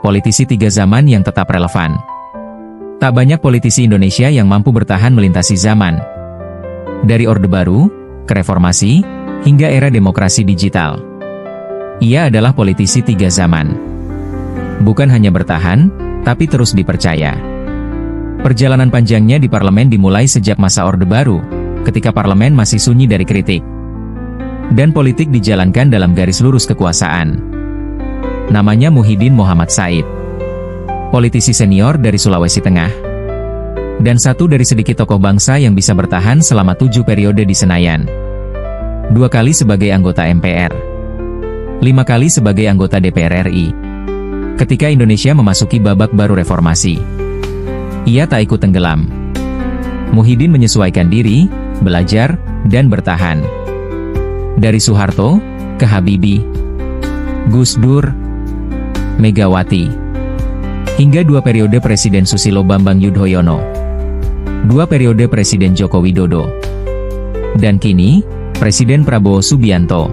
politisi tiga zaman yang tetap relevan. Tak banyak politisi Indonesia yang mampu bertahan melintasi zaman. Dari Orde Baru, ke Reformasi, hingga era demokrasi digital. Ia adalah politisi tiga zaman. Bukan hanya bertahan, tapi terus dipercaya. Perjalanan panjangnya di parlemen dimulai sejak masa Orde Baru, ketika parlemen masih sunyi dari kritik. Dan politik dijalankan dalam garis lurus kekuasaan. Namanya Muhyiddin Muhammad Said. Politisi senior dari Sulawesi Tengah. Dan satu dari sedikit tokoh bangsa yang bisa bertahan selama 7 periode di Senayan. 2 kali sebagai anggota MPR. 5 kali sebagai anggota DPR RI. Ketika Indonesia memasuki babak baru reformasi. Ia tak ikut tenggelam. Muhyiddin menyesuaikan diri, belajar, dan bertahan. Dari Soeharto, ke Habibie, Gus Dur, Megawati, hingga 2 periode Presiden Susilo Bambang Yudhoyono, 2 periode Presiden Joko Widodo, dan kini, Presiden Prabowo Subianto.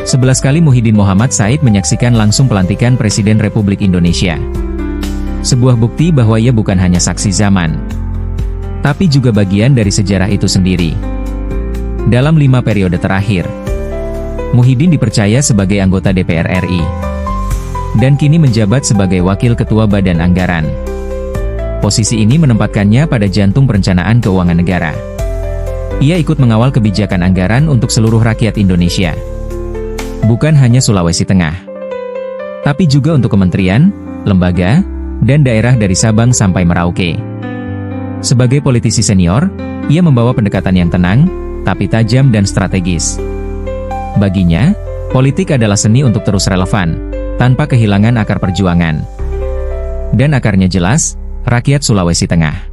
Sebelas kali Muhyiddin Muhammad Said menyaksikan langsung pelantikan Presiden Republik Indonesia. Sebuah bukti bahwa ia bukan hanya saksi zaman, tapi juga bagian dari sejarah itu sendiri. Dalam 5 periode terakhir, Muhyiddin dipercaya sebagai anggota DPR RI, dan kini menjabat sebagai Wakil Ketua Badan Anggaran. Posisi ini menempatkannya pada jantung perencanaan keuangan negara. Ia ikut mengawal kebijakan anggaran untuk seluruh rakyat Indonesia. Bukan hanya Sulawesi Tengah, tapi juga untuk kementerian, lembaga, dan daerah dari Sabang sampai Merauke. Sebagai politisi senior, ia membawa pendekatan yang tenang, tapi tajam dan strategis. Baginya, politik adalah seni untuk terus relevan, tanpa kehilangan akar perjuangan. Dan akarnya jelas, rakyat Sulawesi Tengah.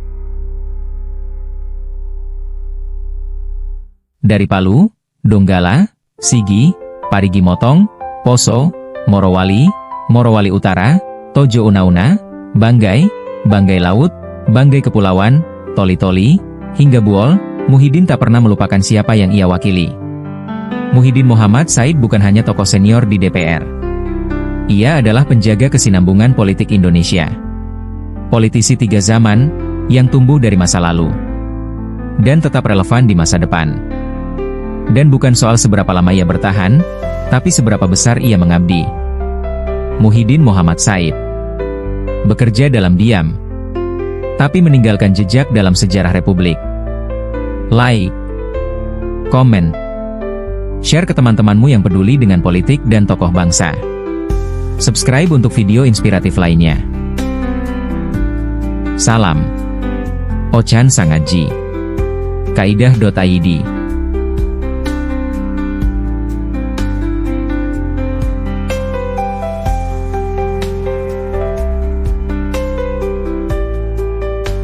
Dari Palu, Donggala, Sigi, Parigi Motong, Poso, Morowali, Morowali Utara, Tojo Una-Una, Banggai, Banggai Laut, Banggai Kepulauan, Toli-Toli, hingga Buol, Muhyiddin tak pernah melupakan siapa yang ia wakili. Muhyiddin Muhammad Said bukan hanya tokoh senior di DPR. Ia adalah penjaga kesinambungan politik Indonesia. Politisi tiga zaman, yang tumbuh dari masa lalu. Dan tetap relevan di masa depan. Dan bukan soal seberapa lama ia bertahan, tapi seberapa besar ia mengabdi. Muhyiddin Muhammad Said bekerja dalam diam, tapi meninggalkan jejak dalam sejarah Republik. Like, komen, share ke teman-temanmu yang peduli dengan politik dan tokoh bangsa. Subscribe untuk video inspiratif lainnya. Salam. Ochan Sangatji. Kaidah.id